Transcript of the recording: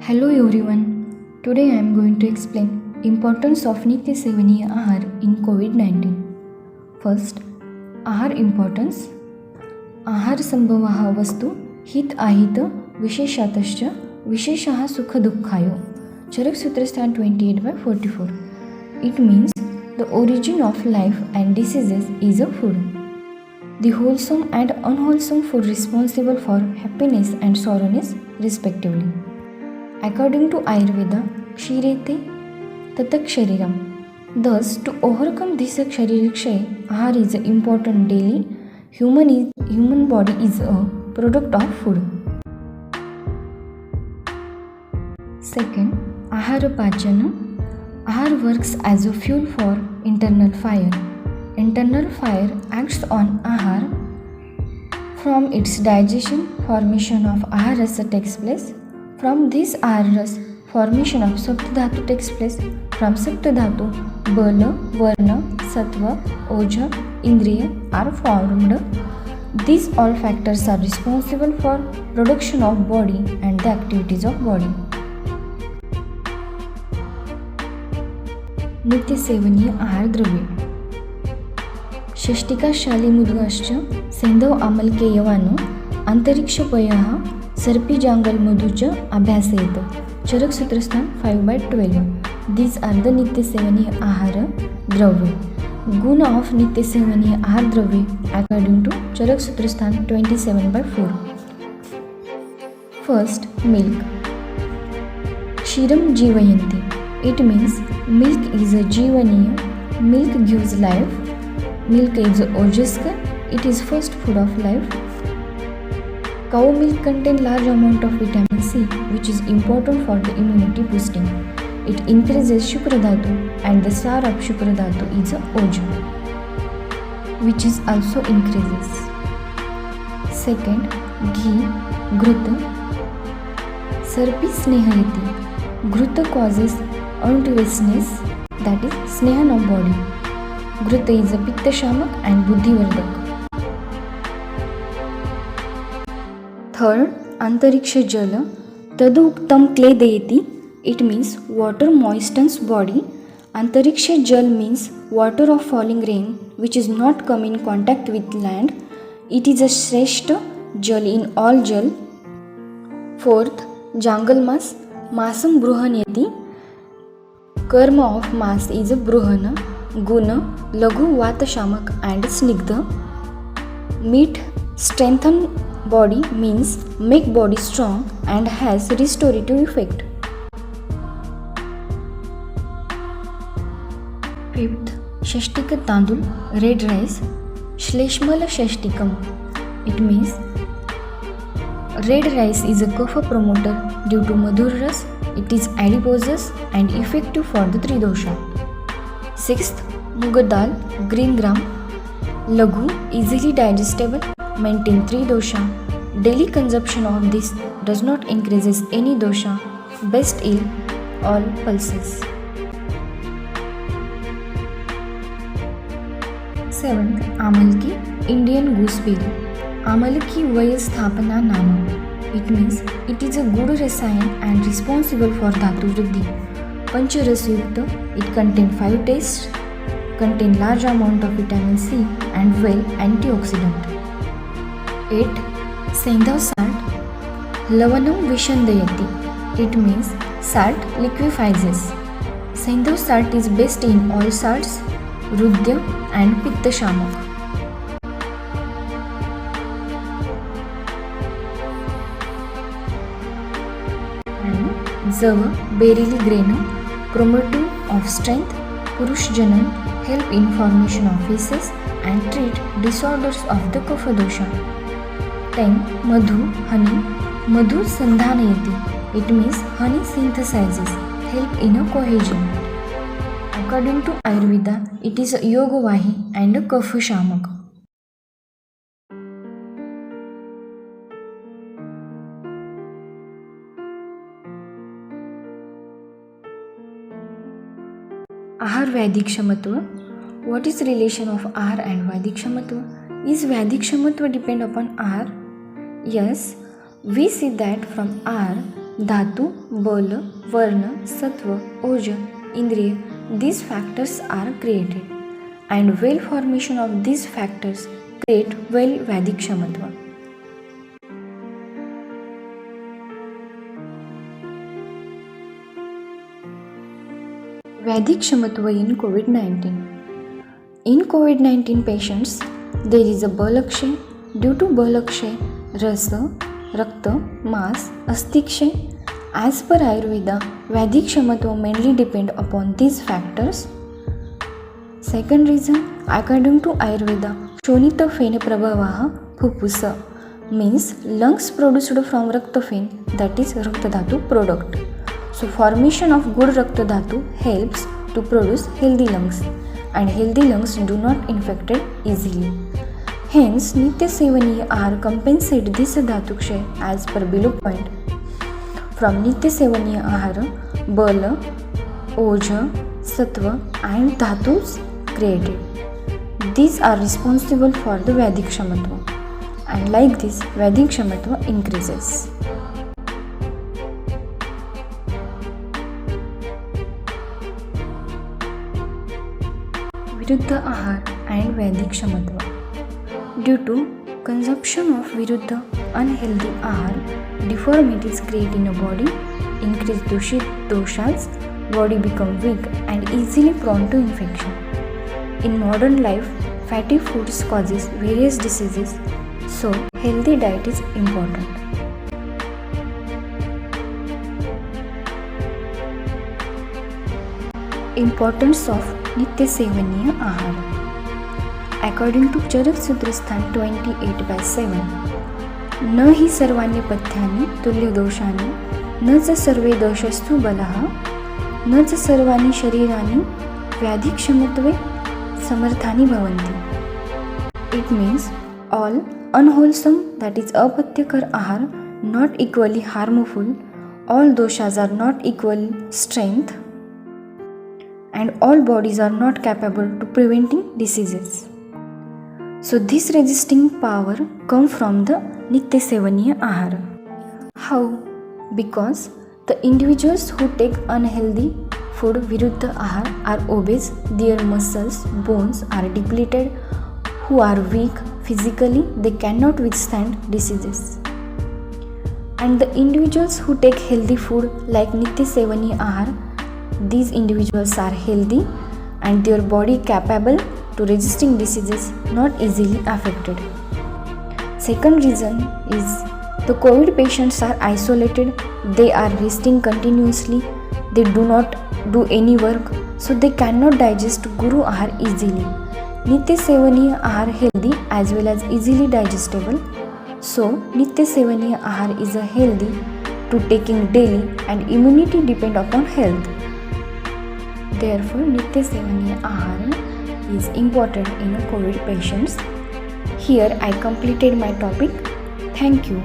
Hello everyone. Today I am going to explain importance of नित्य सेवनीय आहार in COVID-19. First, आहार importance. आहार संभवः वस्तु हित आहित विशेषातश्च विशेषः सुख दुःखायो. चरक Sutrasthana 28/44. It means the origin of life and diseases is a food. The wholesome and unwholesome food responsible for happiness and sorrowness respectively. According to Ayurveda, Kshirete Tatak Shariram. Thus, to overcome this Kshariric Kshay, Ahar is important daily. Human body is a product of food. Second, Ahara Pachana. Ahar works as a fuel for internal fire. Internal fire acts on Ahar. From its digestion, formation of Ahar Rasa takes place. From this Ahar Ras, formation of Sapta Dhatu takes place. From Sapta Dhatu, Bala, Varna, Sattva, Oja, Indriya are formed. These all factors are responsible for production of body and the activities of body. नित्य सेवनीय आहार द्रव्ये षष्टिका शालिमुद्गाश्च सैंधव आमलकेयवानो अंतरिक्षपयः सर्पिजांगल मधुच अभ्यासेत. चरक Sutrasthana 5/12. These are the नित्य सेवनीय आहार द्रव्ये. गुण of नित्य सेवनीय आहार द्रव्ये according to Charak Sutrasthana 27/4. First, milk. क्षीरम जीवयन्ति. It means milk is a जीवनीय. Milk gives life. Milk is ojaskar. It is first food of life. Cow milk contains large amount of vitamin C, which is important for the immunity boosting. It increases Shukra Dhatu, and the sar of Shukra Dhatu is Oja, which is also increases. Second, ghee, Ghruta. Sarpi snehayati. Ghruta causes untiveness, that is snehan of body. Ghruta is a pitta shamak and buddhivardhak. Third, Antariksha Jala. Tadu Uktam Kledayati. It means water moistens body. Antariksha Jal means water of falling rain which is not come in contact with land. It is a Shreshta Jal in all Jal. Fourth, Jangal Mas. Masam Bruhanyati. Karma of Mas is a Bruhana, Guna, Laghu Vata Shamak and Snigdha. Meat strengthen body means make body strong and has restorative effect. Fifth, Shashtika Tandul, red rice, Shleshmala Shashtikam. It means red rice is a kapha promoter due to Madhur Ras. It is adiposous and effective for the Tridosha. Sixth, Mugad dal, green gram, Laghu, easily digestible, maintain 3 dosha. Daily consumption of this does not increases any dosha. Best in all pulses. 7th, Amalki, Indian gooseberry. Amalki Vaya Sthapana Nama. It means it is a good rasayan and responsible for Dhatu Vriddhi. Pancharas Yukta, it contains 5 tastes, contain large amount of vitamin C and well antioxidant. 8. Sendhav salt. Lavanam Vishandayati. It means salt liquefies. Sendhav salt is best in all salts, Rudya and Pitta Shamak. And Zava, berylli grain, promotive of strength, Purush Janam, help in formation of feces and treat disorders of the Kapha dosha. 10. Madhu, honey. Madhu sandhanayati. It means honey synthesizes, help in a cohesion. According to Ayurveda, it is a Yogavahi and a Kapha Shamak. Ahar Vaidik Shamatva. What is relation of Ahar and Vaidik Shamatva? Is Vaidik Shamatva depend upon Ahar? Yes, we see that from Ahar Dhatu, Bala, Varna, Sattva, Oja, Indriya, these factors are created, and well formation of these factors create well Vedic Shamatva. Vedic Shamatva in COVID-19. In COVID-19 patients, there is a Balakshay. Due to Balakshay, Rasa, Rakta, Mas, Astikshay. As per Ayurveda, Vedic Shamatva mainly depend upon these factors. Second reason, according to Ayurveda, Shonita Fene Prabhavaha Phupusa means lungs produced from Rakta Fen, that is Rakta Dhatu product. So formation of good Rakta Dhatu helps to produce healthy lungs, and healthy lungs do not infected easily. Hence, Nitya Sevaniya Ahar compensate this Dhatukshay as per below point. From Nitya Sevaniya Ahara, Bala, Oja, Sattva and Dhatus created. These are responsible for the Vedic Shamatva, and like this Vedic Shamatva increases. Viruddha Ahar and Vedic Shamatva. Due to consumption of Viruddha unhealthy Ahar, deformities create in a body, increase doshas, body become weak and easily prone to infection. In modern life, fatty foods causes various diseases, so healthy diet is important. Importance of Nitya Sevaniya Ahar. According to Charak Sutrasthan 28/7, न हि सर्वाण्य पथ्यानि तुल्य दोषानि न च सर्वे दोषस्तु बलः न च सर्वाणि शरीरानि व्याधिक्षमत्वे समर्थानि भवन्ति. It means all unwholesome, that is apatyakar ahar, not equally harmful, all doshas are not equal strength, and all bodies are not capable to preventing diseases. So this resisting power come from the Nitya Sevaniya Ahara. How? Because the individuals who take unhealthy food Viruddha Ahar are obese, their muscles, bones are depleted, who are weak physically, they cannot withstand diseases. And the individuals who take healthy food like Nitya Sevaniya Ahar, these individuals are healthy and their body capable to resisting diseases, not easily affected. Second reason is the COVID patients are isolated, they are resting continuously, they do not do any work, so they cannot digest Guru Ahar easily. Nitya Sevaniya Ahar healthy as well as easily digestible, so Nitya Sevaniya Ahar is a healthy to taking daily and immunity depend upon health. Therefore, Nitya Sevaniya Ahara is important in COVID patients. Here I completed my topic. Thank you.